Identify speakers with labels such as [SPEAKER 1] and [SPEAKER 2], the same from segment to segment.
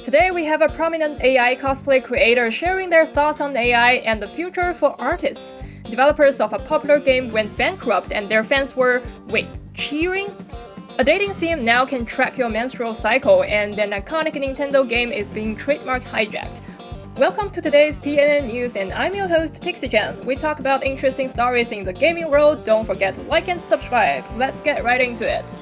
[SPEAKER 1] Today we have a prominent AI cosplay creator sharing their thoughts on AI and the future for artists. Developers of a popular game went bankrupt and their fans were, cheering? A dating sim now can track your menstrual cycle, and an iconic Nintendo game is being trademark hijacked. Welcome to today's PNN News, and I'm your host Pixi-Chan. We talk about interesting stories in the gaming world. Don't forget to like and subscribe. Let's get right into it.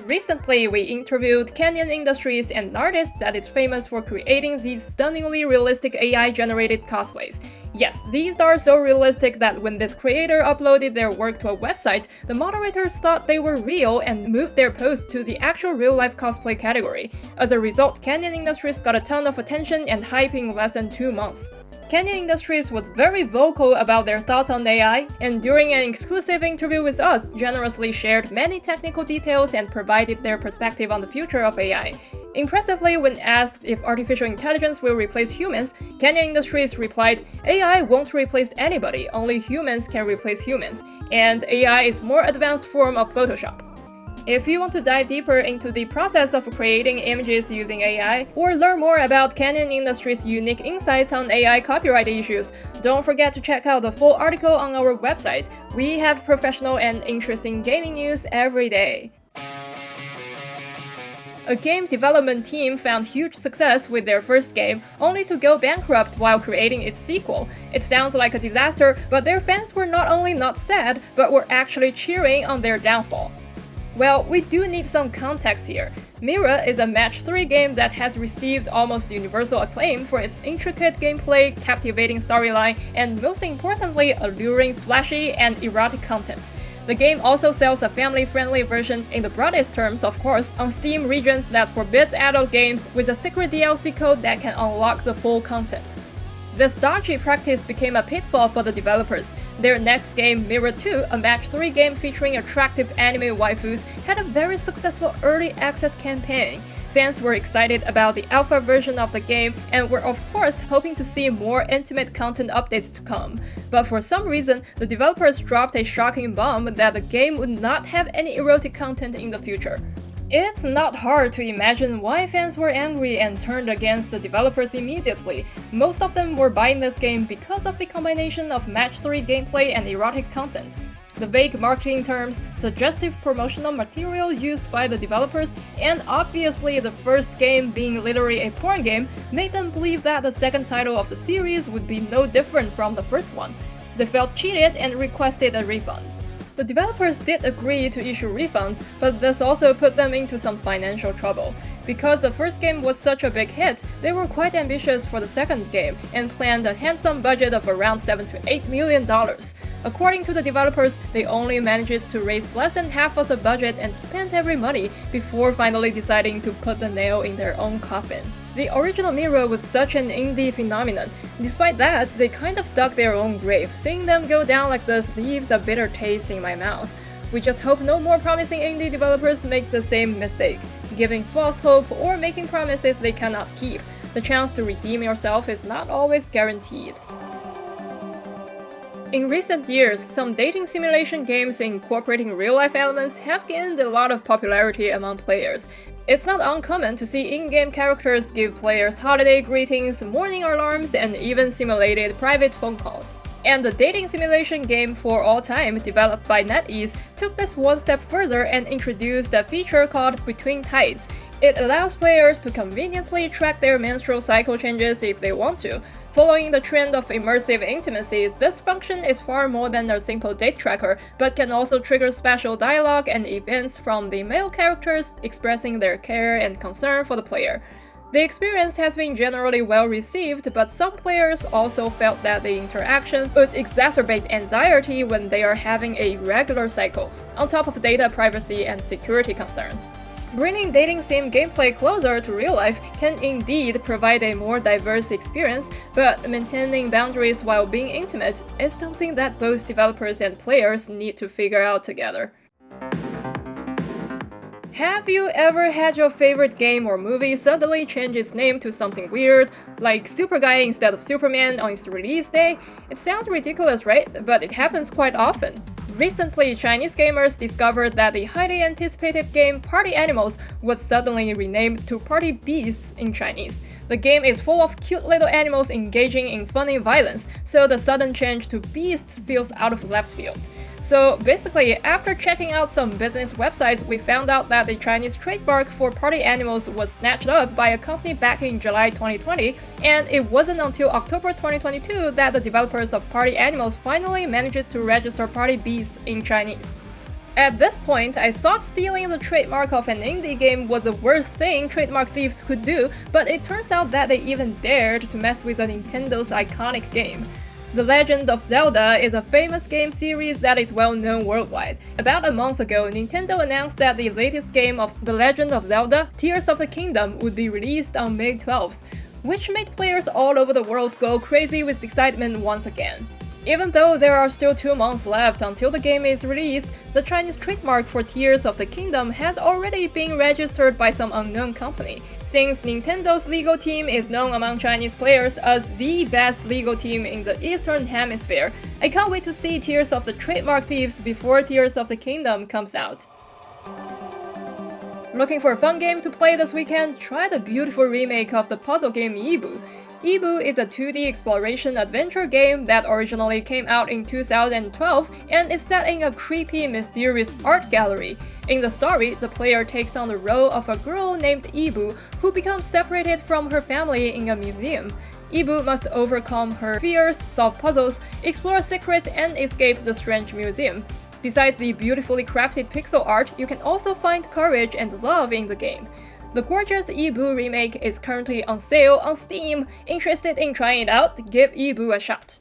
[SPEAKER 1] Recently, we interviewed PNN Industries, an artist that is famous for creating these stunningly realistic AI-generated cosplays. Yes, these are so realistic that when this creator uploaded their work to a website, the moderators thought they were real and moved their post to the actual real-life cosplay category. As a result, PNN Industries got a ton of attention and hype in less than 2 months. PNN Industries was very vocal about their thoughts on AI, and during an exclusive interview with us, generously shared many technical details and provided their perspective on the future of AI. Impressively, when asked if artificial intelligence will replace humans, PNN Industries replied, "AI won't replace anybody, only humans can replace humans, and AI is a more advanced form of Photoshop." If you want to dive deeper into the process of creating images using AI, or learn more about PNN Industries' unique insights on AI copyright issues, don't forget to check out the full article on our website. We have professional and interesting gaming news every day. A game development team found huge success with their first game, only to go bankrupt while creating its sequel. It sounds like a disaster, but their fans were not only not sad, but were actually cheering on their downfall. Well, we do need some context here. Mira is a match 3 game that has received almost universal acclaim for its intricate gameplay, captivating storyline, and most importantly, alluring, flashy, and erotic content. The game also sells a family-friendly version, in the broadest terms of course, on Steam regions that forbids adult games, with a secret DLC code that can unlock the full content. This dodgy practice became a pitfall for the developers. Their next game, Mirror 2, a match 3 game featuring attractive anime waifus, had a very successful early access campaign. Fans were excited about the alpha version of the game and were of course hoping to see more intimate content updates to come. But for some reason, the developers dropped a shocking bomb that the game would not have any erotic content in the future. It's not hard to imagine why fans were angry and turned against the developers immediately. Most of them were buying this game because of the combination of match 3 gameplay and erotic content. The vague marketing terms, suggestive promotional material used by the developers, and obviously the first game being literally a porn game, made them believe that the second title of the series would be no different from the first one. They felt cheated and requested a refund. The developers did agree to issue refunds, but this also put them into some financial trouble. Because the first game was such a big hit, they were quite ambitious for the second game and planned a handsome budget of around $7 to $8 million. According to the developers, they only managed to raise less than half of the budget and spent every money before finally deciding to put the nail in their own coffin. The original Mirror was such an indie phenomenon. Despite that, they kind of dug their own grave. Seeing them go down like this leaves a bitter taste in my mouth. We just hope no more promising indie developers make the same mistake, giving false hope or making promises they cannot keep. The chance to redeem yourself is not always guaranteed. In recent years, some dating simulation games incorporating real-life elements have gained a lot of popularity among players. It's not uncommon to see in-game characters give players holiday greetings, morning alarms, and even simulated private phone calls. And the dating simulation game For All Time, developed by NetEase, took this one step further and introduced a feature called Between Tides. It allows players to conveniently track their menstrual cycle changes if they want to. Following the trend of immersive intimacy, this function is far more than a simple date tracker, but can also trigger special dialogue and events from the male characters expressing their care and concern for the player. The experience has been generally well received, but some players also felt that the interactions would exacerbate anxiety when they are having a regular cycle, on top of data privacy and security concerns. Bringing dating sim gameplay closer to real life can indeed provide a more diverse experience, but maintaining boundaries while being intimate is something that both developers and players need to figure out together. Have you ever had your favorite game or movie suddenly change its name to something weird, like Super Guy instead of Superman on its release day? It sounds ridiculous, right? But it happens quite often. Recently, Chinese gamers discovered that the highly anticipated game Party Animals was suddenly renamed to Party Beasts in Chinese. The game is full of cute little animals engaging in funny violence, so the sudden change to beasts feels out of left field. So basically, after checking out some business websites, we found out that the Chinese trademark for Party Animals was snatched up by a company back in July 2020, and it wasn't until October 2022 that the developers of Party Animals finally managed to register Party Beasts in Chinese. At this point, I thought stealing the trademark of an indie game was the worst thing trademark thieves could do, but it turns out that they even dared to mess with a Nintendo's iconic game. The Legend of Zelda is a famous game series that is well known worldwide. About a month ago, Nintendo announced that the latest game of The Legend of Zelda, Tears of the Kingdom, would be released on May 12th, which made players all over the world go crazy with excitement once again. Even though there are still 2 months left until the game is released, the Chinese trademark for Tears of the Kingdom has already been registered by some unknown company. Since Nintendo's legal team is known among Chinese players as the best legal team in the Eastern Hemisphere, I can't wait to see Tears of the Trademark Thieves before Tears of the Kingdom comes out. Looking for a fun game to play this weekend? Try the beautiful remake of the puzzle game Yibu. Yibu is a 2D exploration adventure game that originally came out in 2012 and is set in a creepy, mysterious art gallery. In the story, the player takes on the role of a girl named Yibu who becomes separated from her family in a museum. Yibu must overcome her fears, solve puzzles, explore secrets, and escape the strange museum. Besides the beautifully crafted pixel art, you can also find courage and love in the game. The gorgeous Yibu remake is currently on sale on Steam. Interested in trying it out? Give Yibu a shot.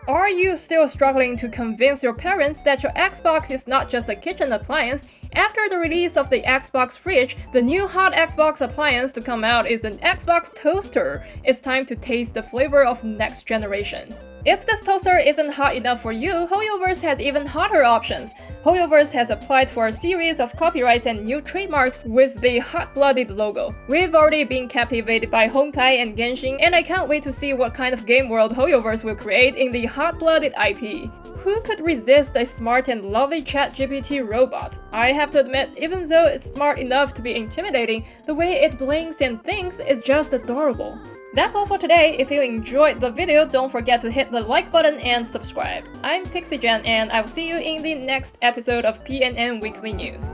[SPEAKER 1] Are you still struggling to convince your parents that your Xbox is not just a kitchen appliance? After the release of the Xbox Fridge, the new hot Xbox appliance to come out is an Xbox Toaster. It's time to taste the flavor of next generation. If this toaster isn't hot enough for you, Hoyoverse has even hotter options. Hoyoverse has applied for a series of copyrights and new trademarks with the hot-blooded logo. We've already been captivated by Honkai and Genshin, and I can't wait to see what kind of game world Hoyoverse will create in the hot-blooded IP. Who could resist a smart and lovely ChatGPT robot? I have to admit, even though it's smart enough to be intimidating, the way it blinks and thinks is just adorable. That's all for today. If you enjoyed the video, don't forget to hit the like button and subscribe. I'm Pixi-Chan, and I will see you in the next episode of PNN Weekly News.